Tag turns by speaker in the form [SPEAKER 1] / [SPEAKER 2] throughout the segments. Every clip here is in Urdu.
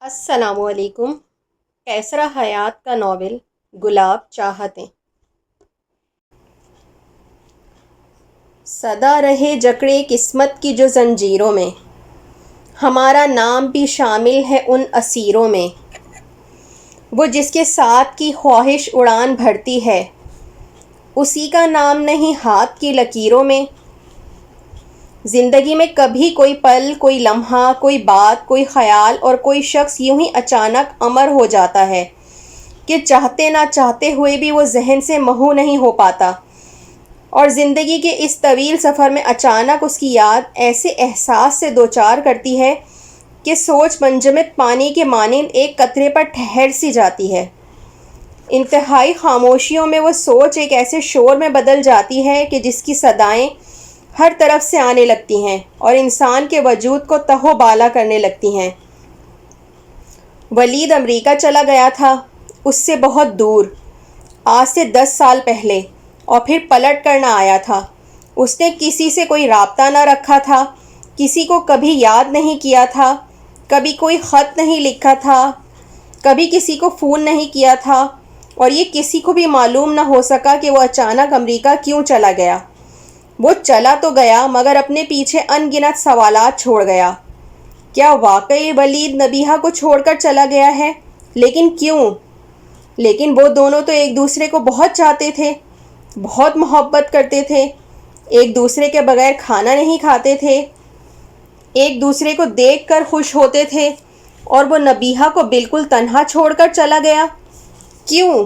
[SPEAKER 1] السلام علیکم۔ کیسرا حیات کا ناول گلاب چاہتیں۔ صدا رہے جکڑے قسمت کی جو زنجیروں میں، ہمارا نام بھی شامل ہے ان اسیروں میں۔ وہ جس کے ساتھ کی خواہش اڑان بھرتی ہے، اسی کا نام نہیں ہاتھ کی لکیروں میں۔ زندگی میں کبھی کوئی پل، کوئی لمحہ، کوئی بات، کوئی خیال اور کوئی شخص یوں ہی اچانک امر ہو جاتا ہے کہ چاہتے نہ چاہتے ہوئے بھی وہ ذہن سے محو نہیں ہو پاتا، اور زندگی کے اس طویل سفر میں اچانک اس کی یاد ایسے احساس سے دوچار کرتی ہے کہ سوچ منجمد پانی کے مانند ایک قطرے پر ٹھہر سی جاتی ہے۔ انتہائی خاموشیوں میں وہ سوچ ایک ایسے شور میں بدل جاتی ہے کہ جس کی صدائیں ہر طرف سے آنے لگتی ہیں اور انسان کے وجود کو تہو بالا کرنے لگتی ہیں۔ ولید امریکہ چلا گیا تھا، اس سے بہت دور، آج سے 10 سال پہلے، اور پھر پلٹ کر نہ آیا تھا۔ اس نے کسی سے کوئی رابطہ نہ رکھا تھا، کسی کو کبھی یاد نہیں کیا تھا، کبھی کوئی خط نہیں لکھا تھا، کبھی کسی کو فون نہیں کیا تھا، اور یہ کسی کو بھی معلوم نہ ہو سکا کہ وہ اچانک امریکہ کیوں چلا گیا۔ وہ چلا تو گیا مگر اپنے پیچھے ان گنت سوالات چھوڑ گیا۔ کیا واقعی ولید نبیہہ کو چھوڑ کر چلا گیا ہے؟ لیکن کیوں؟ لیکن وہ دونوں تو ایک دوسرے کو بہت چاہتے تھے، بہت محبت کرتے تھے، ایک دوسرے کے بغیر کھانا نہیں کھاتے تھے، ایک دوسرے کو دیکھ کر خوش ہوتے تھے، اور وہ نبیہہ کو بالکل تنہا چھوڑ کر چلا گیا۔ کیوں؟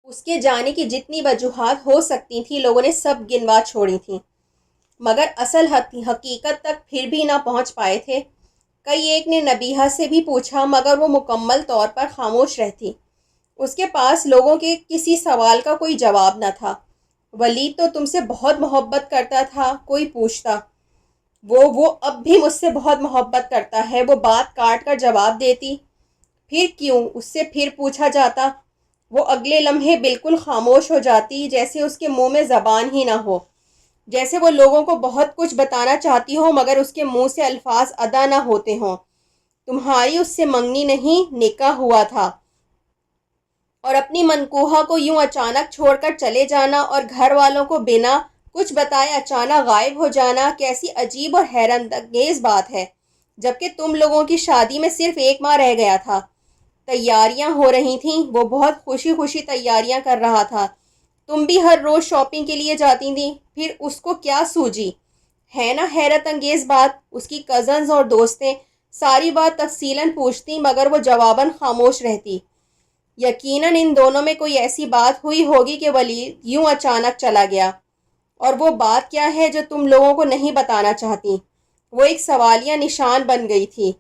[SPEAKER 1] اس کے جانے کی جتنی وجوہات ہو سکتی تھیں لوگوں نے سب گنوا چھوڑی تھیں، مگر اصل حقیقت تک پھر بھی نہ پہنچ پائے تھے۔ کئی ایک نے نبیہہ سے بھی پوچھا مگر وہ مکمل طور پر خاموش رہتی۔ اس کے پاس لوگوں کے کسی سوال کا کوئی جواب نہ تھا۔ ولید تو تم سے بہت محبت کرتا تھا، کوئی پوچھتا، وہ اب بھی مجھ سے بہت محبت کرتا ہے، وہ بات کاٹ کر جواب دیتی۔ پھر کیوں؟ اس سے پھر پوچھا جاتا، وہ اگلے لمحے بالکل خاموش ہو جاتی، جیسے اس کے منہ میں زبان ہی نہ ہو، جیسے وہ لوگوں کو بہت کچھ بتانا چاہتی ہو مگر اس کے منہ سے الفاظ ادا نہ ہوتے ہوں۔ تمہاری اس سے منگنی نہیں، نکاح ہوا تھا، اور اپنی منکوحہ کو یوں اچانک چھوڑ کر چلے جانا اور گھر والوں کو بنا کچھ بتائے اچانک غائب ہو جانا کیسی عجیب اور حیرت انگیز بات ہے، جبکہ تم لوگوں کی شادی میں صرف 1 ماہ رہ گیا تھا۔ تیاریاں ہو رہی تھیں، وہ بہت خوشی خوشی تیاریاں کر رہا تھا، تم بھی ہر روز شاپنگ کے لیے جاتی تھیں، پھر اس کو کیا سوجی؟ ہے نا حیرت انگیز بات؟ اس کی کزنز اور دوستیں ساری بات تفصیلاً پوچھتی مگر وہ جواباً خاموش رہتی۔ یقیناً ان دونوں میں کوئی ایسی بات ہوئی ہوگی کہ ولید یوں اچانک چلا گیا، اور وہ بات کیا ہے جو تم لوگوں کو نہیں بتانا چاہتی؟ وہ ایک سوالیہ نشان بن گئی تھی،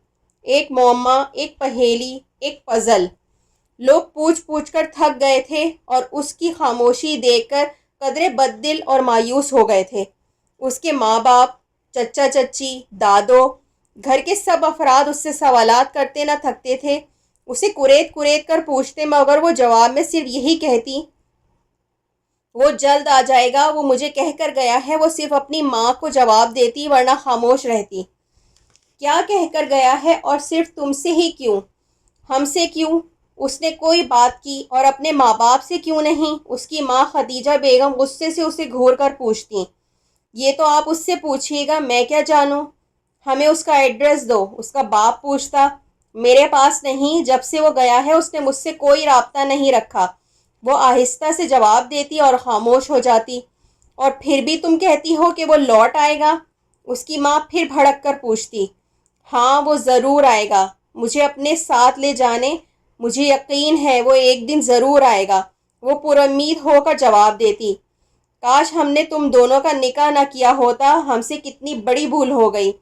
[SPEAKER 1] ایک معمہ، ایک پہیلی، ایک پزل۔ لوگ پوچھ پوچھ کر تھک گئے تھے اور اس کی خاموشی دیکھ کر قدرے بددل اور مایوس ہو گئے تھے۔ اس کے ماں باپ، چچا چچی، دادو، گھر کے سب افراد اس سے سوالات کرتے نہ تھکتے تھے، اسے کریت کریت کر پوچھتے مگر وہ جواب میں صرف یہی کہتی، وہ جلد آ جائے گا، وہ مجھے کہہ کر گیا ہے۔ وہ صرف اپنی ماں کو جواب دیتی ورنہ خاموش رہتی۔ کیا کہہ کر گیا ہے؟ اور صرف تم سے ہی کیوں؟ ہم سے کیوں؟ اس نے کوئی بات کی اور اپنے ماں باپ سے کیوں نہیں؟ اس کی ماں خدیجہ بیگم غصے سے اسے گھور کر پوچھتی، یہ تو آپ اس سے پوچھیے گا، میں کیا جانوں؟ ہمیں اس کا ایڈریس دو۔ اس کا باپ پوچھتا، میرے پاس نہیں، جب سے وہ گیا ہے اس نے مجھ سے کوئی رابطہ نہیں رکھا۔ وہ آہستہ سے جواب دیتی اور خاموش ہو جاتی۔ اور پھر بھی تم کہتی ہو کہ وہ لوٹ آئے گا؟ اس کی ماں پھر بھڑک کر پوچھتی، ہاں وہ ضرور آئے گا، مجھے اپنے ساتھ لے جانے، مجھے یقین ہے وہ ایک دن ضرور آئے گا۔ وہ پرامید ہو کر جواب دیتی، کاش ہم نے تم دونوں کا نکاح نہ کیا ہوتا، ہم سے کتنی بڑی بھول ہو گئی،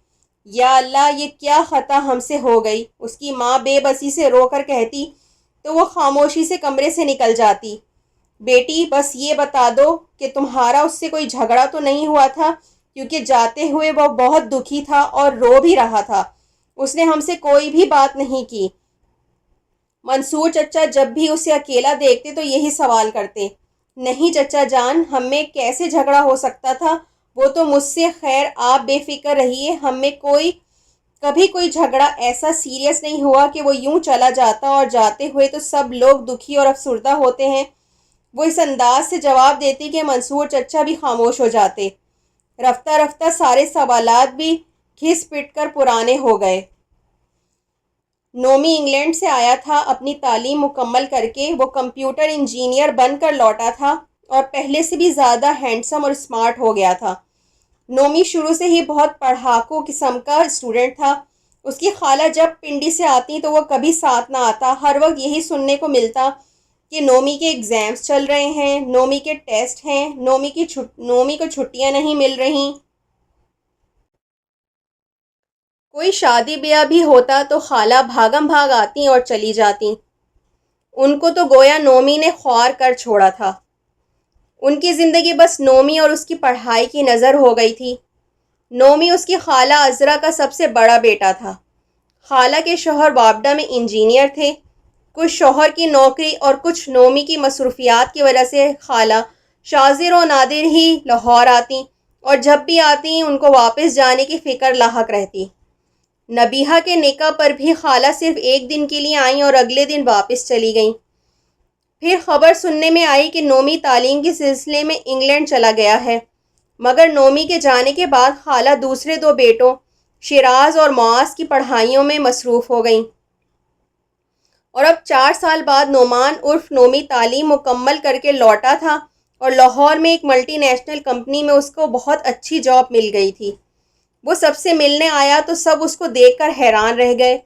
[SPEAKER 1] یا اللہ یہ کیا خطا ہم سے ہو گئی۔ اس کی ماں بے بسی سے رو کر کہتی تو وہ خاموشی سے کمرے سے نکل جاتی، بیٹی بس یہ بتا دو کہ تمہارا اس سے کوئی جھگڑا تو نہیں ہوا تھا، کیونکہ جاتے ہوئے وہ بہت دکھی تھا اور رو بھی رہا تھا۔ اس نے ہم سے کوئی بھی بات نہیں کی۔ منصور چچا جب بھی اسے اکیلا دیکھتے تو یہی سوال کرتے، نہیں چچا جان، ہم میں کیسے جھگڑا ہو سکتا تھا؟ وہ تو مجھ سے، خیر آپ بے فکر رہیے، ہم میں کوئی کبھی کوئی جھگڑا ایسا سیریس نہیں ہوا کہ وہ یوں چلا جاتا اور جاتے ہوئے تو سب لوگ دکھی اور افسردہ ہوتے ہیں۔ وہ اس انداز سے جواب دیتی کہ منصور چچا بھی خاموش ہو جاتے۔ رفتہ رفتہ سارے سوالات بھی گھس پٹ کر پرانے ہو گئے۔ نومی انگلینڈ سے آیا تھا، اپنی تعلیم مکمل کر کے وہ کمپیوٹر انجینئر بن کر لوٹا تھا اور پہلے سے بھی زیادہ ہینڈسم اور اسمارٹ ہو گیا تھا۔ نومی شروع سے ہی بہت پڑھاکو قسم کا اسٹوڈنٹ تھا۔ اس کی خالہ جب پنڈی سے آتی تو وہ کبھی ساتھ نہ آتا۔ ہر وقت یہی سننے کو ملتا کہ نومی کے ایگزامز چل رہے ہیں، نومی کے ٹیسٹ ہیں، نومی کو چھٹیاں نہیں مل رہیں۔ کوئی شادی بیاہ بھی ہوتا تو خالہ بھاگم بھاگ آتی اور چلی جاتی۔ ان کو تو گویا نومی نے خوار کر چھوڑا تھا۔ ان کی زندگی بس نومی اور اس کی پڑھائی کی نظر ہو گئی تھی۔ نومی اس کی خالہ عذرا کا سب سے بڑا بیٹا تھا۔ خالہ کے شوہر وابڈا میں انجینئر تھے۔ کچھ شوہر کی نوکری اور کچھ نومی کی مصروفیات کی وجہ سے خالہ شاذر و نادر ہی لاہور آتی، اور جب بھی آتی ان کو واپس جانے کی فکر لاحق رہتی۔ نبیہہ کے نکاح پر بھی خالہ صرف ایک دن کے لیے آئیں اور اگلے دن واپس چلی گئیں۔ پھر خبر سننے میں آئی کہ نومی تعلیم کے سلسلے میں انگلینڈ چلا گیا ہے، مگر نومی کے جانے کے بعد خالہ دوسرے دو بیٹوں شیراز اور معاذ کی پڑھائیوں میں مصروف ہو گئیں، اور اب 4 سال بعد نعمان عرف نومی تعلیم مکمل کر کے لوٹا تھا اور لاہور میں ایک ملٹی نیشنل کمپنی میں اس کو بہت اچھی جاب مل گئی تھی۔ وہ سب سے ملنے آیا تو سب اس کو دیکھ کر حیران رہ گئے۔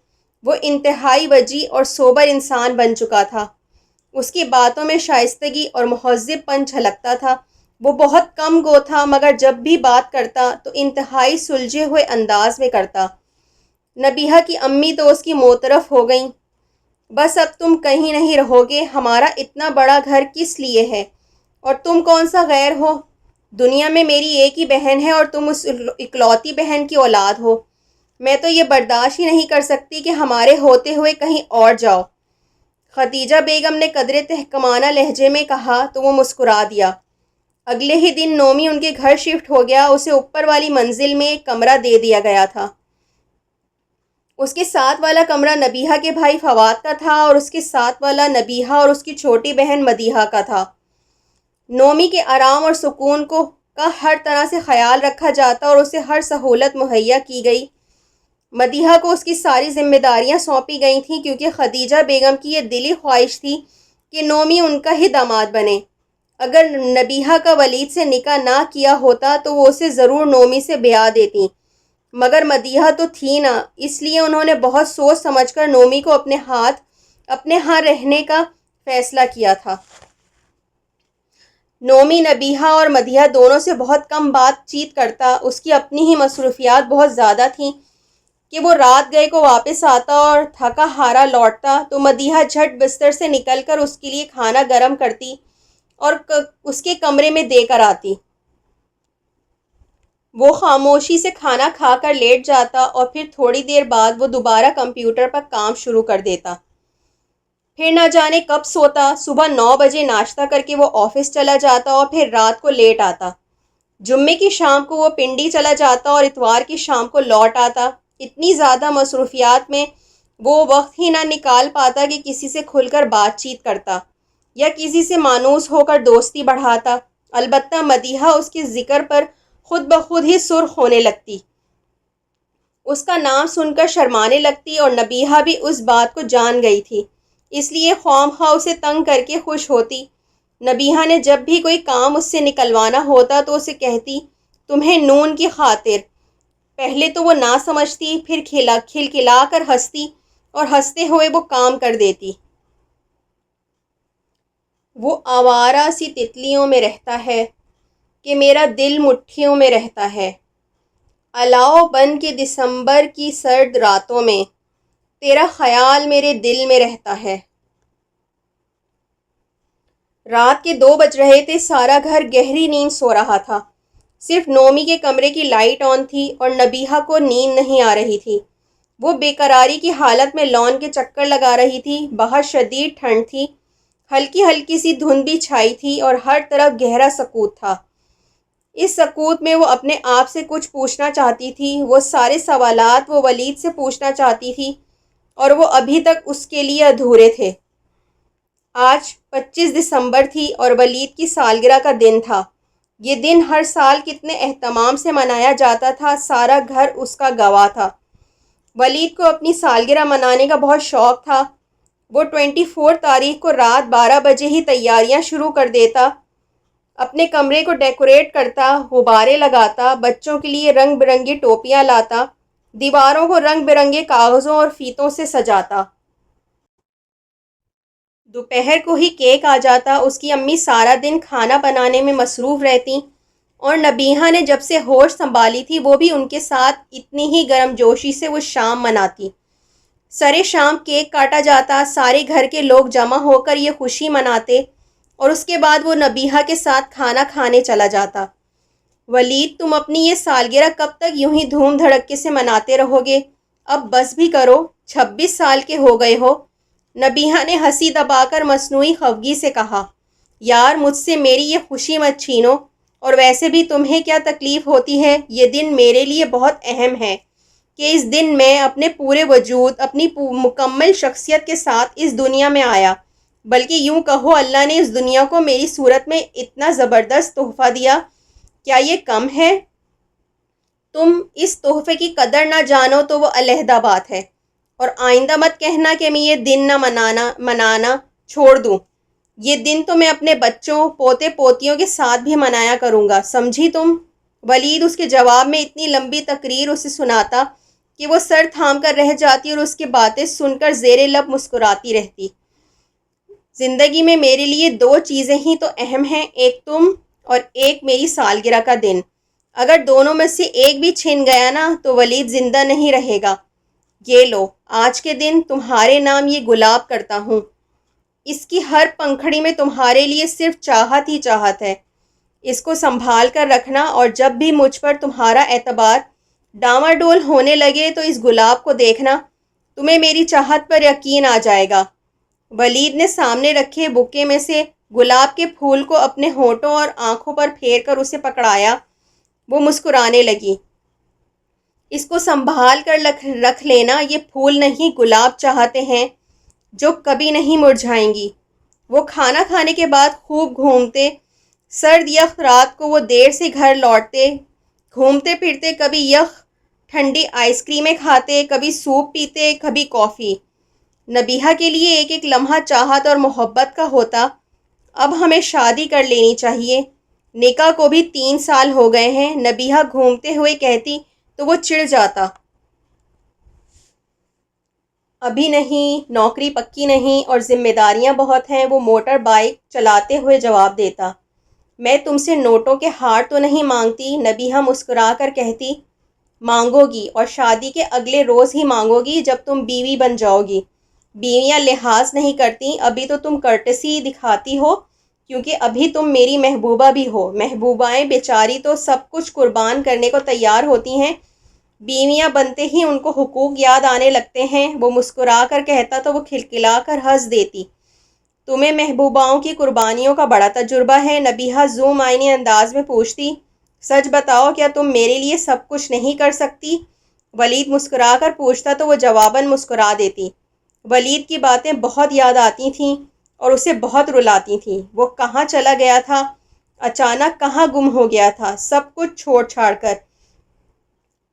[SPEAKER 1] وہ انتہائی وجیح اور سوبر انسان بن چکا تھا۔ اس کی باتوں میں شائستگی اور مہذب پن جھلکتا تھا۔ وہ بہت کم گو تھا، مگر جب بھی بات کرتا تو انتہائی سلجھے ہوئے انداز میں کرتا۔ نبیہہ کی امی تو اس کی موطرف ہو گئیں۔ بس اب تم کہیں نہیں رہو گے، ہمارا اتنا بڑا گھر کس لیے ہے، اور تم کون سا غیر ہو؟ دنیا میں میری ایک ہی بہن ہے اور تم اس اکلوتی بہن کی اولاد ہو۔ میں تو یہ برداشت ہی نہیں کر سکتی کہ ہمارے ہوتے ہوئے کہیں اور جاؤ۔ خدیجہ بیگم نے قدرے تحکمانہ لہجے میں کہا تو وہ مسکرا دیا۔ اگلے ہی دن نومی ان کے گھر شفٹ ہو گیا۔ اسے اوپر والی منزل میں ایک کمرہ دے دیا گیا تھا۔ اس کے ساتھ والا کمرہ نبیہہ کے بھائی فواد کا تھا اور اس کے ساتھ والا نبیہہ اور اس کی چھوٹی بہن مدیحہ کا تھا۔ نومی کے آرام اور سکون کا ہر طرح سے خیال رکھا جاتا اور اسے ہر سہولت مہیا کی گئی۔ مدیحہ کو اس کی ساری ذمہ داریاں سونپی گئی تھیں، کیونکہ خدیجہ بیگم کی یہ دلی خواہش تھی کہ نومی ان کا ہی داماد بنے۔ اگر نبیہہ کا ولید سے نکاح نہ کیا ہوتا تو وہ اسے ضرور نومی سے بیاہ دیتی، مگر مدیحہ تو تھی نہ، اس لیے انہوں نے بہت سوچ سمجھ کر نومی کو اپنے ہاں رہنے کا فیصلہ کیا تھا۔ نومی نبیہہ اور مدیحہ دونوں سے بہت کم بات چیت کرتا۔ اس کی اپنی ہی مصروفیات بہت زیادہ تھیں کہ وہ رات گئے کو واپس آتا اور تھکا ہارا لوٹتا تو مدیحہ جھٹ بستر سے نکل کر اس کے لیے کھانا گرم کرتی اور اس کے کمرے میں دے کر آتی۔ وہ خاموشی سے کھانا کھا کر لیٹ جاتا اور پھر تھوڑی دیر بعد وہ دوبارہ کمپیوٹر پر کام شروع کر دیتا۔ پھر نہ جانے کب سوتا۔ صبح 9 بجے ناشتہ کر کے وہ آفس چلا جاتا اور پھر رات کو لیٹ آتا۔ جمعے کی شام کو وہ پنڈی چلا جاتا اور اتوار کی شام کو لوٹ آتا۔ اتنی زیادہ مصروفیات میں وہ وقت ہی نہ نکال پاتا کہ کسی سے کھل کر بات چیت کرتا یا کسی سے مانوس ہو کر دوستی بڑھاتا۔ البتہ مدیحہ اس کے ذکر پر خود بخود ہی سرخ ہونے لگتی، اس کا نام سن کر شرمانے لگتی، اور نبیہہ بھی اس بات کو جان گئی تھی، اس لیے خواہ اسے تنگ کر کے خوش ہوتی۔ نبیہہ نے جب بھی کوئی کام اس سے نکلوانا ہوتا تو اسے کہتی، تمہیں نون کی خاطر۔ پہلے تو وہ نہ سمجھتی، پھر کھلکھلا کر ہنستی اور ہنستے ہوئے وہ کام کر دیتی۔ وہ آوارہ سی تتلیوں میں رہتا ہے کہ میرا دل مٹھیوں میں رہتا ہے، الاؤ بن کے دسمبر کی سرد راتوں میں تیرا خیال میرے دل میں رہتا ہے۔ رات کے 2 بج رہے تھے۔ سارا گھر گہری نیند سو رہا تھا۔ صرف نومی کے کمرے کی لائٹ آن تھی اور نبیہہ کو نیند نہیں آ رہی تھی۔ وہ بے قراری کی حالت میں لان کے چکر لگا رہی تھی۔ باہر شدید ٹھنڈ تھی، ہلکی ہلکی سی دھند بھی چھائی تھی اور ہر طرف گہرا سکوت تھا۔ اس سکوت میں وہ اپنے آپ سے کچھ پوچھنا چاہتی تھی، وہ سارے سوالات وہ ولید سے پوچھنا چاہتی تھی اور وہ ابھی تک اس کے لیے ادھورے تھے۔ آج 25 دسمبر تھی اور ولید کی سالگرہ کا دن تھا۔ یہ دن ہر سال کتنے اہتمام سے منایا جاتا تھا، سارا گھر اس کا گواہ تھا۔ ولید کو اپنی سالگرہ منانے کا بہت شوق تھا۔ وہ 24 تاریخ کو رات 12 بجے ہی تیاریاں شروع کر دیتا، اپنے کمرے کو ڈیکوریٹ کرتا، غبارے لگاتا، بچوں کے لیے رنگ برنگی ٹوپیاں لاتا، دیواروں کو رنگ برنگے کاغذوں اور فیتوں سے سجاتا۔ دوپہر کو ہی کیک آ جاتا۔ اس کی امی سارا دن کھانا بنانے میں مصروف رہتی اور نبیہہ نے جب سے ہوش سنبھالی تھی وہ بھی ان کے ساتھ اتنی ہی گرم جوشی سے وہ شام مناتی۔ سرے شام کیک کاٹا جاتا، سارے گھر کے لوگ جمع ہو کر یہ خوشی مناتے اور اس کے بعد وہ نبیہہ کے ساتھ کھانا کھانے چلا جاتا۔ ولید، تم اپنی یہ سالگرہ کب تک یوں ہی دھوم دھڑکے سے مناتے رہو گے؟ اب بس بھی کرو، 26 سال کے ہو گئے ہو۔ نبیہہ نے ہنسی دبا کر مصنوعی خفگی سے کہا، یار مجھ سے میری یہ خوشی مت چھینو، اور ویسے بھی تمہیں کیا تکلیف ہوتی ہے؟ یہ دن میرے لیے بہت اہم ہے کہ اس دن میں اپنے پورے وجود، اپنی مکمل شخصیت کے ساتھ اس دنیا میں آیا، بلکہ یوں کہو اللہ نے اس دنیا کو میری صورت میں اتنا زبردست تحفہ دیا۔ کیا یہ کم ہے؟ تم اس تحفے کی قدر نہ جانو تو وہ علیحدہ بات ہے، اور آئندہ مت کہنا کہ میں یہ دن نہ منانا چھوڑ دوں۔ یہ دن تو میں اپنے بچوں، پوتے پوتیوں کے ساتھ بھی منایا کروں گا، سمجھی تم؟ ولید اس کے جواب میں اتنی لمبی تقریر اسے سناتا کہ وہ سر تھام کر رہ جاتی اور اس کی باتیں سن کر زیر لب مسکراتی رہتی۔ زندگی میں میرے لیے 2 چیزیں ہی تو اہم ہیں، ایک تم اور ایک میری سالگرہ کا دن۔ اگر دونوں میں سے ایک بھی چھن گیا نا تو ولید زندہ نہیں رہے گا۔ یہ لو، آج کے دن تمہارے نام یہ گلاب کرتا ہوں۔ اس کی ہر پنکھڑی میں تمہارے لیے صرف چاہت ہی چاہت ہے۔ اس کو سنبھال کر رکھنا، اور جب بھی مجھ پر تمہارا اعتبار ڈاواڈول ہونے لگے تو اس گلاب کو دیکھنا، تمہیں میری چاہت پر یقین آ جائے گا۔ ولید نے سامنے رکھے بکے میں سے گلاب کے پھول کو اپنے ہونٹوں اور آنکھوں پر پھیر کر اسے پکڑایا۔ وہ مسکرانے لگی۔ اس کو سنبھال کر رکھ لینا، یہ پھول نہیں گلاب چاہتے ہیں جو کبھی نہیں مرجھائیں گی۔ وہ کھانا کھانے کے بعد خوب گھومتے، سرد یخ رات کو وہ دیر سے گھر لوٹتے، گھومتے پھرتے، کبھی یخ ٹھنڈی آئس کریمیں کھاتے، کبھی سوپ پیتے، کبھی کافی۔ نبیہہ کے لیے ایک ایک لمحہ چاہت اور محبت کا ہوتا۔ اب ہمیں شادی کر لینی چاہیے، نکاح کو بھی 3 سال ہو گئے ہیں، نبیہہ گھومتے ہوئے کہتی تو وہ چڑ جاتا۔ ابھی نہیں، نوکری پکی نہیں اور ذمہ داریاں بہت ہیں، وہ موٹر بائیک چلاتے ہوئے جواب دیتا۔ میں تم سے نوٹوں کے ہار تو نہیں مانگتی، نبیہہ مسکرا کر کہتی۔ مانگو گی، اور شادی کے اگلے روز ہی مانگو گی جب تم بیوی بن جاؤ گی۔ بیویاں لحاظ نہیں کرتی، ابھی تو تم کرٹسی دکھاتی ہو کیونکہ ابھی تم میری محبوبہ بھی ہو۔ محبوبائیں بیچاری تو سب کچھ قربان کرنے کو تیار ہوتی ہیں، بیویاں بنتے ہی ان کو حقوق یاد آنے لگتے ہیں۔ وہ مسکرا کر کہتا تو وہ کھلکھلا کر ہنس دیتی۔ تمہیں محبوباؤں کی قربانیوں کا بڑا تجربہ ہے، نبیہہ ذو معنی انداز میں پوچھتی۔ سچ بتاؤ، کیا تم میرے لیے سب کچھ نہیں کر سکتی؟ ولید مسکرا کر پوچھتا تو وہ جواباً مسکرا دیتی۔ ولید کی باتیں بہت یاد آتی تھیں اور اسے بہت رلاتی تھیں۔ وہ کہاں چلا گیا تھا، اچانک کہاں گم ہو گیا تھا، سب کچھ چھوڑ چھاڑ کر۔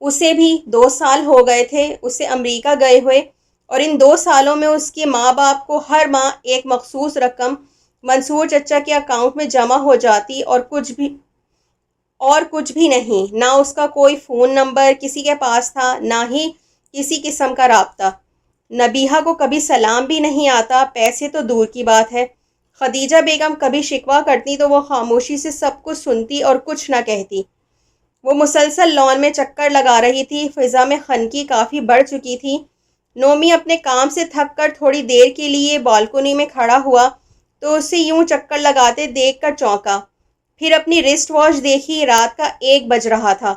[SPEAKER 1] اسے بھی 2 سال ہو گئے تھے اسے امریکہ گئے ہوئے، اور ان 2 سالوں میں اس کے ماں باپ کو ہر ماہ ایک مخصوص رقم منصور چچا کے اکاؤنٹ میں جمع ہو جاتی، اور کچھ بھی نہیں۔ نہ اس کا کوئی فون نمبر کسی کے پاس تھا، نہ ہی کسی قسم کا رابطہ۔ نبیہہ کو کبھی سلام بھی نہیں آتا، پیسے تو دور کی بات ہے۔ خدیجہ بیگم کبھی شکوہ کرتی تو وہ خاموشی سے سب کچھ سنتی اور کچھ نہ کہتی۔ وہ مسلسل لان میں چکر لگا رہی تھی، فضا میں خنکی کافی بڑھ چکی تھی۔ نومی اپنے کام سے تھک کر تھوڑی دیر کے لیے بالکنی میں کھڑا ہوا تو اسے یوں چکر لگاتے دیکھ کر چونکا، پھر اپنی رسٹ واچ دیکھی، رات کا 1 بج رہا تھا۔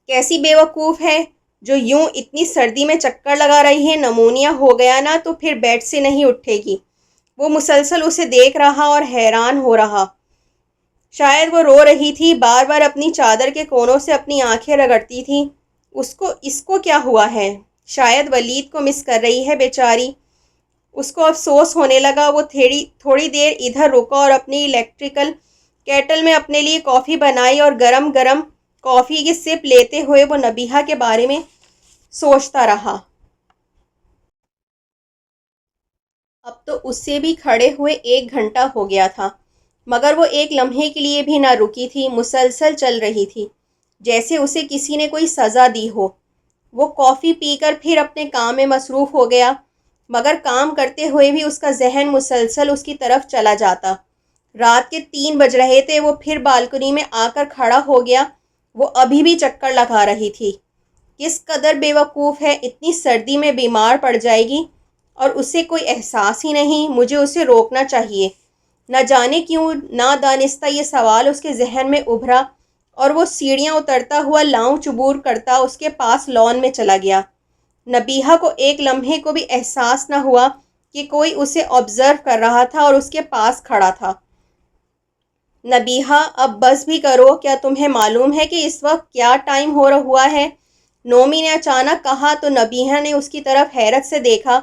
[SPEAKER 1] کیسی بے وقوف ہے جو یوں اتنی سردی میں چکر لگا رہی ہے، نمونیا ہو گیا نا تو پھر بیڈ سے نہیں اٹھے گی۔ وہ مسلسل اسے دیکھ رہا اور حیران ہو رہا۔ شاید وہ رو رہی تھی، بار بار اپنی چادر کے کونوں سے اپنی آنکھیں رگڑتی تھی۔ اس کو کیا ہوا ہے؟ شاید ولید کو مس کر رہی ہے بیچاری۔ اس کو افسوس ہونے لگا۔ وہ تھوڑی دیر ادھر رکا اور اپنی الیکٹریکل کیٹل میں اپنے لیے کافی بنائی اور گرم گرم کافی کی سپ لیتے ہوئے وہ نبیہہ کے بارے میں سوچتا رہا۔ اب تو اس سے بھی کھڑے ہوئے 1 گھنٹہ ہو گیا تھا، مگر وہ ایک لمحے کے لیے بھی نہ رکی تھی، مسلسل چل رہی تھی، جیسے اسے کسی نے کوئی سزا دی ہو۔ وہ کافی پی کر پھر اپنے کام میں مصروف ہو گیا، مگر کام کرتے ہوئے بھی اس کا ذہن مسلسل اس کی طرف چلا جاتا۔ رات کے 3 بج رہے تھے، وہ پھر بالکنی میں آ کر کھڑا ہو گیا۔ وہ ابھی بھی چکر لگا رہی تھی۔ کس قدر بے وقوف ہے، اتنی سردی میں بیمار پڑ جائے گی اور اسے کوئی احساس ہی نہیں۔ مجھے اسے روکنا چاہیے۔ نہ جانے کیوں نادانستہ یہ سوال اس کے ذہن میں ابھرا اور وہ سیڑھیاں اترتا ہوا لاؤں چبور کرتا اس کے پاس لان میں چلا گیا۔ نبیہہ کو ایک لمحے کو بھی احساس نہ ہوا کہ کوئی اسے آبزرو کر رہا تھا اور اس کے پاس کھڑا تھا۔ نبیہہ، اب بس بھی کرو، کیا تمہیں معلوم ہے کہ اس وقت کیا ٹائم ہوا ہے؟ نومی نے اچانک کہا تو نبیہہ نے اس کی طرف حیرت سے دیکھا۔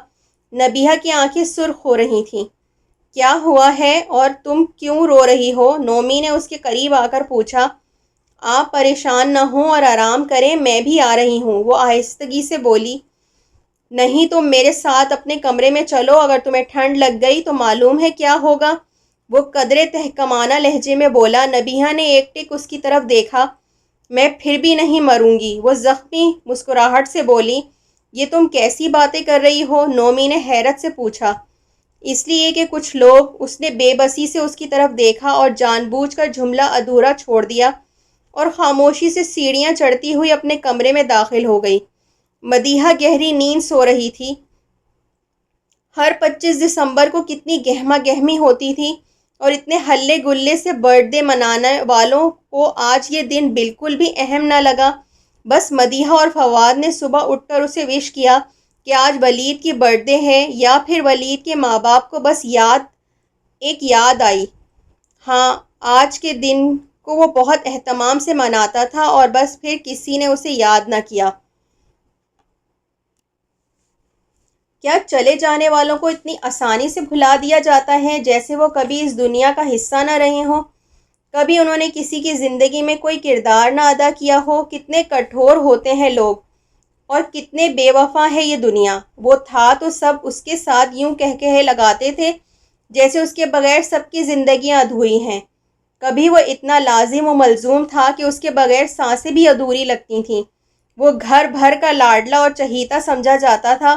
[SPEAKER 1] نبیہہ کی آنکھیں سرخ ہو رہی تھیں۔ کیا ہوا ہے اور تم کیوں رو رہی ہو؟ نومی نے اس کے قریب آ کر پوچھا۔ آپ پریشان نہ ہوں اور آرام کریں، میں بھی آ رہی ہوں، وہ آہستگی سے بولی۔ نہیں، تم میرے ساتھ اپنے کمرے میں چلو، اگر تمہیں ٹھنڈ لگ گئی تو معلوم ہے کیا ہوگا، وہ قدرے تحکمانہ لہجے میں بولا۔ نبیہہ نے ایک ٹک اس کی طرف دیکھا۔ میں پھر بھی نہیں مروں گی، وہ زخمی مسکراہٹ سے بولی۔ یہ تم کیسی باتیں کر رہی ہو؟ نومی نے حیرت سے پوچھا۔ اس لیے کہ کچھ لوگ، اس نے بے بسی سے اس کی طرف دیکھا اور جان بوجھ کر جملہ ادھورا چھوڑ دیا اور خاموشی سے سیڑھیاں چڑھتی ہوئی اپنے کمرے میں داخل ہو گئی۔ مدیحہ گہری نیند سو رہی تھی۔ ہر 25 دسمبر کو کتنی گہما گہمی ہوتی تھی اور اتنے ہلے گلے سے برتھ ڈے منانے والوں کو آج یہ دن بالکل بھی اہم نہ لگا۔ بس مدیحہ اور فواد نے صبح اٹھ کر اسے وش کیا کہ آج ولید کی برتھ ڈے ہے، یا پھر ولید کے ماں باپ کو بس ایک یاد آئی۔ ہاں، آج کے دن کو وہ بہت اہتمام سے مناتا تھا اور بس پھر کسی نے اسے یاد نہ کیا۔ کیا چلے جانے والوں کو اتنی آسانی سے بھلا دیا جاتا ہے، جیسے وہ کبھی اس دنیا کا حصہ نہ رہے ہوں، کبھی انہوں نے کسی کی زندگی میں کوئی کردار نہ ادا کیا ہو؟ کتنے کٹھور ہوتے ہیں لوگ اور کتنے بے وفا ہے یہ دنیا۔ وہ تھا تو سب اس کے ساتھ یوں کہے لگاتے تھے جیسے اس کے بغیر سب کی زندگیاں ادھوری ہیں۔ کبھی وہ اتنا لازم و ملزوم تھا کہ اس کے بغیر سانسیں بھی ادھوری لگتی تھیں۔ وہ گھر بھر کا لاڈلا اور چہیتا سمجھا جاتا تھا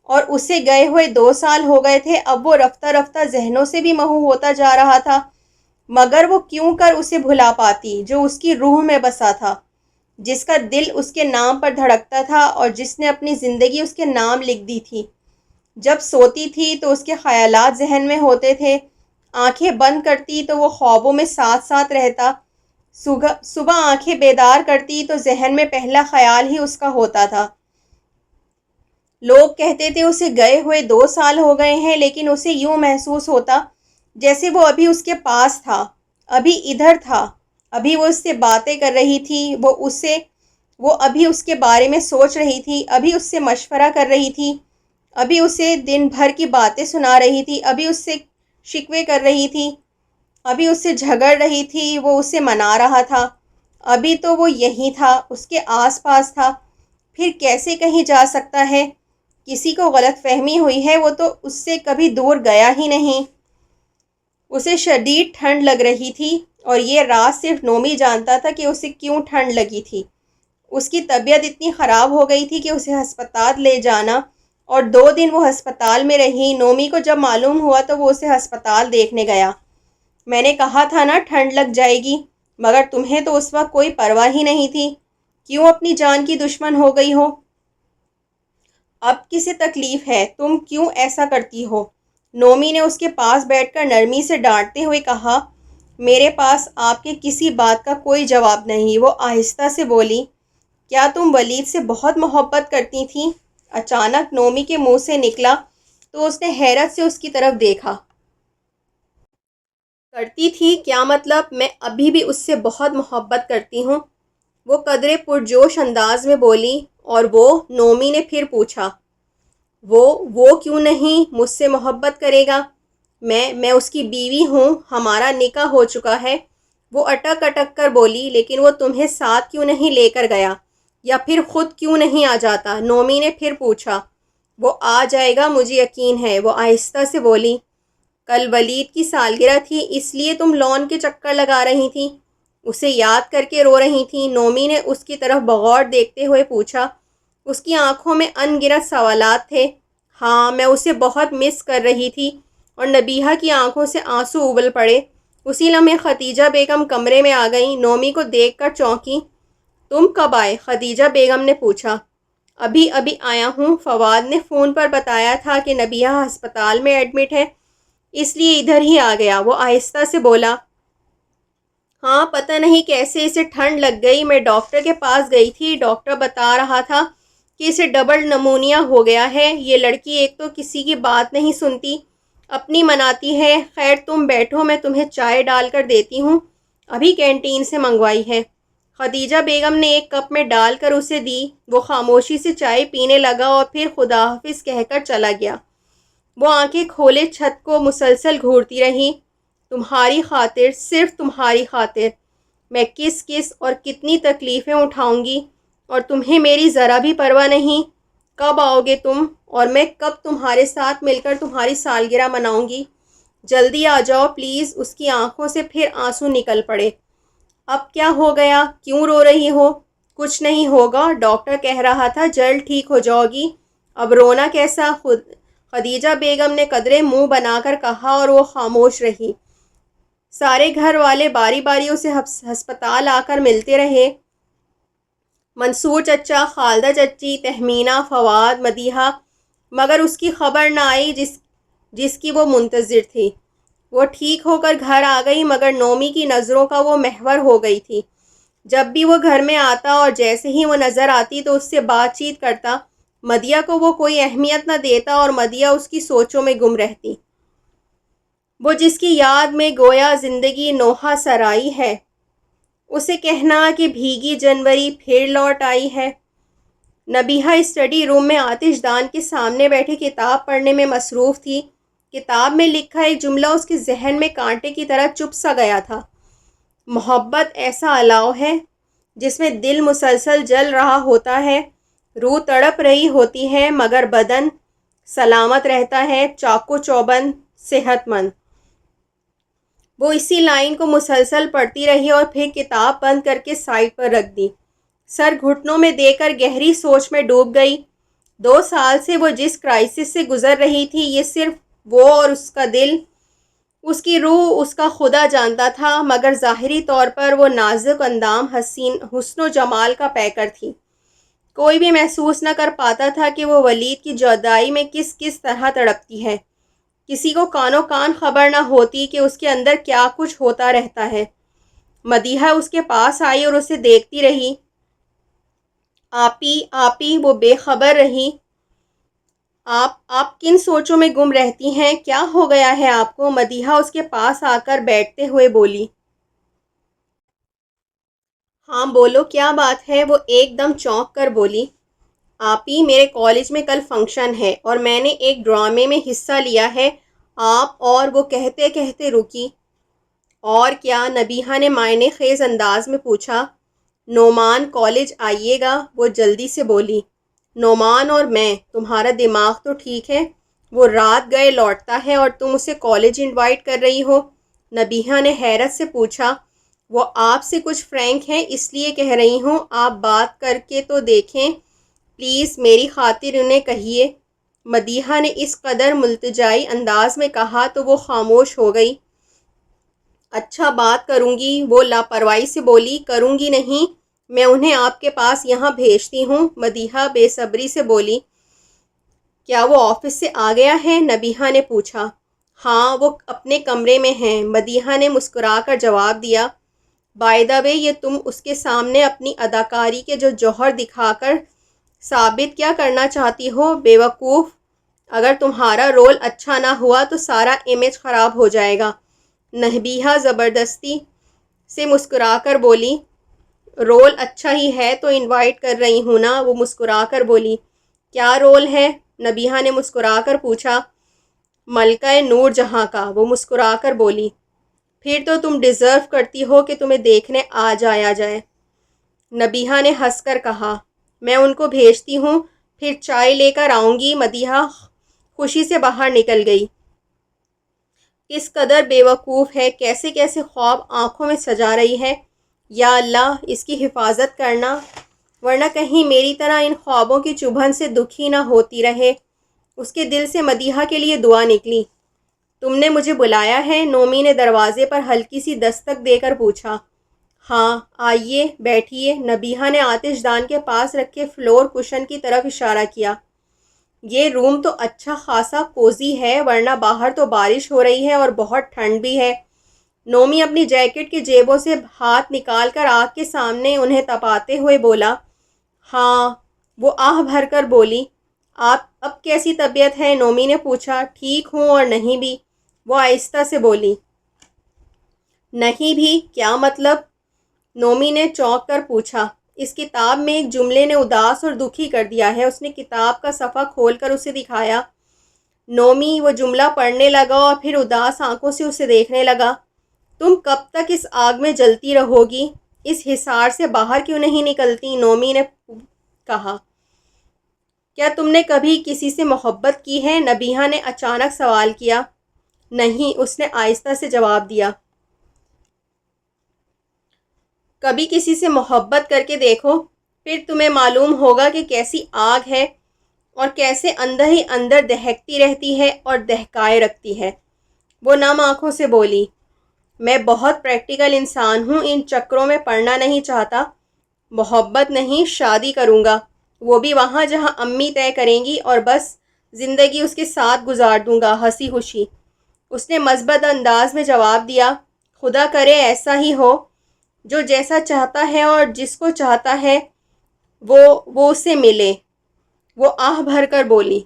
[SPEAKER 1] اور اسے گئے ہوئے 2 سال ہو گئے تھے۔ اب وہ رفتہ رفتہ ذہنوں سے بھی محو ہوتا جا رہا تھا، مگر وہ کیوں کر اسے بھلا پاتی جو اس کی روح میں بسا تھا، جس کا دل اس کے نام پر دھڑکتا تھا اور جس نے اپنی زندگی اس کے نام لکھ دی تھی۔ جب سوتی تھی تو اس کے خیالات ذہن میں ہوتے تھے، آنکھیں بند کرتی تو وہ خوابوں میں ساتھ ساتھ رہتا۔ صبح آنکھیں بیدار کرتی تو ذہن میں پہلا خیال ہی اس کا ہوتا تھا۔ لوگ کہتے تھے اسے گئے ہوئے 2 سال ہو گئے ہیں، لیکن اسے یوں محسوس ہوتا جیسے وہ ابھی اس کے پاس تھا، ابھی ادھر تھا، ابھی وہ اس سے باتیں کر رہی تھی، وہ ابھی اس کے بارے میں سوچ رہی تھی، ابھی اس سے مشورہ کر رہی تھی، ابھی اسے دن بھر کی باتیں سنا رہی تھی، ابھی اس سے شکوے کر رہی تھی، ابھی اس سے جھگڑ رہی تھی، وہ اسے منا رہا تھا، ابھی تو وہ یہیں تھا، اس کے آس پاس تھا۔ پھر کیسے کہیں جا سکتا ہے؟ کسی کو غلط فہمی ہوئی ہے، وہ تو اس سے کبھی دور گیا ہی نہیں۔ اسے شدید ٹھنڈ لگ رہی تھی اور یہ راز صرف نومی جانتا تھا کہ اسے کیوں ٹھنڈ لگی تھی۔ اس کی طبیعت اتنی خراب ہو گئی تھی کہ اسے ہسپتال لے جانا، اور 2 دن وہ ہسپتال میں رہی۔ نومی کو جب معلوم ہوا تو وہ اسے ہسپتال دیکھنے گیا۔ میں نے کہا تھا نا ٹھنڈ لگ جائے گی، مگر تمہیں تو اس وقت کوئی پرواہ ہی نہیں تھی، کیوں اپنی جان کی دشمن ہو گئی ہو؟ اب کسے تکلیف ہے؟ تم کیوں ایسا کرتی ہو؟ نومی نے اس کے پاس بیٹھ کر نرمی سے ڈانٹتے ہوئے کہا۔ میرے پاس آپ کے کسی بات کا کوئی جواب نہیں، وہ آہستہ سے بولی۔ کیا تم ولید سے بہت محبت کرتی تھیں؟ اچانک نومی کے منہ سے نکلا تو اس نے حیرت سے اس کی طرف دیکھا۔ کرتی تھی کیا مطلب؟ میں ابھی بھی اس سے بہت محبت کرتی ہوں، وہ قدرے پرجوش انداز میں بولی۔ اور وہ؟ نومی نے پھر پوچھا۔ وہ کیوں نہیں مجھ سے محبت کرے گا؟ میں اس کی بیوی ہوں، ہمارا نکاح ہو چکا ہے، وہ اٹک اٹک کر بولی۔ لیکن وہ تمہیں ساتھ کیوں نہیں لے کر گیا، یا پھر خود کیوں نہیں آ جاتا؟ نومی نے پھر پوچھا۔ وہ آ جائے گا، مجھے یقین ہے، وہ آہستہ سے بولی۔ کل ولید کی سالگرہ تھی، اس لیے تم لون کے چکر لگا رہی تھی، اسے یاد کر کے رو رہی تھی؟ نومی نے اس کی طرف بغور دیکھتے ہوئے پوچھا۔ اس کی آنکھوں میں ان گنت سوالات تھے۔ ہاں، میں اسے بہت مس کر رہی تھی۔ اور نبیہہ کی آنکھوں سے آنسو ابل پڑے۔ اسی لمحے خدیجہ بیگم کمرے میں آ گئیں۔ نومی کو دیکھ کر چونکی۔ تم کب آئے؟ خدیجہ بیگم نے پوچھا۔ ابھی آیا ہوں، فواد نے فون پر بتایا تھا کہ نبیہہ ہسپتال میں ایڈمٹ ہے، اس لیے ادھر ہی آ گیا، وہ آہستہ سے بولا۔ ہاں، پتہ نہیں کیسے اسے ٹھنڈ لگ گئی، میں ڈاکٹر کے پاس گئی تھی، ڈاکٹر بتا رہا تھا کہ اسے ڈبل نمونیا ہو گیا ہے۔ یہ لڑکی ایک تو کسی کی بات نہیں سنتی، اپنی مناتی ہے۔ خیر تم بیٹھو، میں تمہیں چائے ڈال کر دیتی ہوں، ابھی کینٹین سے منگوائی ہے۔ خدیجہ بیگم نے ایک کپ میں ڈال کر اسے دی۔ وہ خاموشی سے چائے پینے لگا اور پھر خدا حافظ کہہ کر چلا گیا۔ وہ آنکھیں کھولے چھت کو مسلسل گھورتی رہی۔ تمہاری خاطر، صرف تمہاری خاطر، میں کس اور کتنی تکلیفیں اٹھاؤں گی، اور تمہیں میری ذرا بھی پرواہ نہیں۔ کب آؤ گے تم؟ اور میں کب تمہارے ساتھ مل کر تمہاری سالگرہ مناؤں گی؟ جلدی آ جاؤ پلیز۔ اس کی آنکھوں سے پھر آنسو نکل پڑے۔ اب کیا ہو گیا؟ کیوں رو رہی ہو؟ کچھ نہیں ہوگا، ڈاکٹر کہہ رہا تھا جلد ٹھیک ہو جاؤ گی، اب رونا کیسا؟ خدیجہ بیگم نے قدرے منہ بنا کر کہا، اور وہ خاموش رہی۔ سارے گھر والے باری باری اسے ہسپتال آ کر ملتے رہے۔ منصور چچا، خالدہ چچی، تہمینہ، فواد، مدیحہ، مگر اس کی خبر نہ آئی جس کی وہ منتظر تھی۔ وہ ٹھیک ہو کر گھر آ گئی، مگر نومی کی نظروں کا وہ محور ہو گئی تھی۔ جب بھی وہ گھر میں آتا اور جیسے ہی وہ نظر آتی تو اس سے بات چیت کرتا، مدیحہ کو وہ کوئی اہمیت نہ دیتا اور مدیحہ اس کی سوچوں میں گم رہتی۔ وہ جس کی یاد میں گویا زندگی نوحہ سرائی ہے، اسے کہنا کہ بھیگی جنوری پھر لوٹ آئی ہے۔ نبیہہ اسٹڈی روم میں آتش دان کے سامنے بیٹھے کتاب پڑھنے میں مصروف تھی۔ کتاب میں لکھا ایک جملہ اس کے ذہن میں کانٹے کی طرح چبھ سا گیا تھا۔ محبت ایسا الاؤ ہے جس میں دل مسلسل جل رہا ہوتا ہے، روح تڑپ رہی ہوتی ہے، مگر بدن سلامت رہتا ہے، چاق و چوبند، صحت مند۔ وہ اسی لائن کو مسلسل پڑھتی رہی اور پھر کتاب بند کر کے سائڈ پر رکھ دی۔ سر گھٹنوں میں دے کر گہری سوچ میں ڈوب گئی۔ 2 سال سے وہ جس کرائسس سے گزر رہی تھی، یہ صرف وہ اور اس کا دل، اس کی روح، اس کا خدا جانتا تھا، مگر ظاہری طور پر وہ نازک اندام حسن و جمال کا پیکر تھی۔ کوئی بھی محسوس نہ کر پاتا تھا کہ وہ ولید کی جدائی میں کس طرح تڑپتی ہے۔ کسی کو کانوں کان خبر نہ ہوتی کہ اس کے اندر کیا کچھ ہوتا رہتا ہے۔ مدیحہ اس کے پاس آئی اور اسے دیکھتی رہی۔ آپی، وہ بے خبر رہی۔ آپ کن سوچوں میں گم رہتی ہیں؟ کیا ہو گیا ہے آپ کو؟ مدیحہ اس کے پاس آ کر بیٹھتے ہوئے بولی۔ ہاں بولو، کیا بات ہے؟ وہ ایک دم چونک کر بولی۔ آپی، میرے کالج میں کل فنکشن ہے اور میں نے ایک ڈرامے میں حصہ لیا ہے۔ آپ اور وہ کہتے کہتے رکی۔ اور کیا؟ نبیہہ نے معنی خیز انداز میں پوچھا۔ نعمان کالج آئیے گا، وہ جلدی سے بولی۔ نعمان اور میں؟ تمہارا دماغ تو ٹھیک ہے؟ وہ رات گئے لوٹتا ہے اور تم اسے کالج انوائٹ کر رہی ہو؟ نبیہہ نے حیرت سے پوچھا۔ وہ آپ سے کچھ فرینک ہیں، اس لیے کہہ رہی ہوں، آپ بات کر کے تو دیکھیں، پلیز میری خاطر انہیں کہیے۔ مدیحہ نے اس قدر ملتجائی انداز میں کہا تو وہ خاموش ہو گئی۔ اچھا، بات کروں گی، وہ لاپرواہی سے بولی۔ کروں گی نہیں، میں انہیں آپ کے پاس یہاں بھیجتی ہوں، مدیحہ بے صبری سے بولی۔ کیا وہ آفس سے آ گیا ہے؟ نبیہہ نے پوچھا۔ ہاں، وہ اپنے کمرے میں ہیں، مدیحہ نے مسکرا کر جواب دیا۔ بائی دا وے، یہ تم اس کے سامنے اپنی اداکاری کے جو جوہر دکھا کر ثابت کیا کرنا چاہتی ہو؟ بے وقوف، اگر تمہارا رول اچھا نہ ہوا تو سارا امیج خراب ہو جائے گا۔ نبیہہ زبردستی سے مسکرا کر بولی۔ رول اچھا ہی ہے تو انوائٹ کر رہی ہوں نا، وہ مسکرا کر بولی۔ کیا رول ہے؟ نبیہہ نے مسکرا کر پوچھا۔ ملکہ نور جہاں کا، وہ مسکرا کر بولی۔ پھر تو تم ڈیزرو کرتی ہو کہ تمہیں دیکھنے آ جائے۔ نبیہہ نے ہنس کر کہا۔ میں ان کو بھیجتی ہوں، پھر چائے لے کر آؤں گی۔ مدیحہ خوشی سے باہر نکل گئی۔ کس قدر بے وقوف ہے، کیسے کیسے خواب آنکھوں میں سجا رہی ہے۔ یا اللہ اس کی حفاظت کرنا، ورنہ کہیں میری طرح ان خوابوں کی چبھن سے دکھی نہ ہوتی رہے۔ اس کے دل سے مدیحہ کے لیے دعا نکلی۔ تم نے مجھے بلایا ہے؟ نومی نے دروازے پر ہلکی سی دستک دے کر پوچھا۔ ہاں آئیے بیٹھیے۔ نبیہہ نے آتش دان کے پاس رکھے فلور کشن کی طرف اشارہ کیا۔ یہ روم تو اچھا خاصا کوزی ہے، ورنہ باہر تو بارش ہو رہی ہے اور بہت ٹھنڈ بھی ہے۔ نومی اپنی جیکٹ کی جیبوں سے ہاتھ نکال کر آنکھ کے سامنے انہیں تپاتے ہوئے بولا۔ ہاں، وہ آہ بھر کر بولی۔ آپ اب کیسی طبیعت ہے؟ نومی نے پوچھا۔ ٹھیک ہوں اور نہیں بھی، وہ آہستہ سے بولی۔ نہیں بھی کیا مطلب؟ نومی نے چونک کر پوچھا۔ اس کتاب میں ایک جملے نے اداس اور دکھی کر دیا ہے۔ اس نے کتاب کا صفحہ کھول کر اسے دکھایا۔ نومی وہ جملہ پڑھنے لگا اور پھر اداس آنکھوں سے اسے دیکھنے لگا۔ تم کب تک اس آگ میں جلتی رہو گی؟ اس حصار سے باہر کیوں نہیں نکلتی؟ نومی نے کہا۔ کیا تم نے کبھی کسی سے محبت کی ہے؟ نبیہہ نے اچانک سوال کیا۔ نہیں، اس نے آہستہ سے جواب دیا۔ کبھی کسی سے محبت کر کے دیکھو، پھر تمہیں معلوم ہوگا کہ کیسی آگ ہے اور کیسے اندر ہی اندر دہکتی رہتی ہے اور دہکائے رکھتی ہے۔ وہ نم آنکھوں سے بولی۔ میں بہت پریکٹیکل انسان ہوں، ان چکروں میں پڑنا نہیں چاہتا۔ محبت نہیں، شادی کروں گا، وہ بھی وہاں جہاں امی طے کریں گی، اور بس زندگی اس کے ساتھ گزار دوں گا ہنسی خوشی۔ اس نے مثبت انداز میں جواب دیا۔ خدا کرے ایسا ہی ہو۔ جو جیسا چاہتا ہے اور جس کو چاہتا ہے وہ اسے ملے، وہ آہ بھر کر بولی۔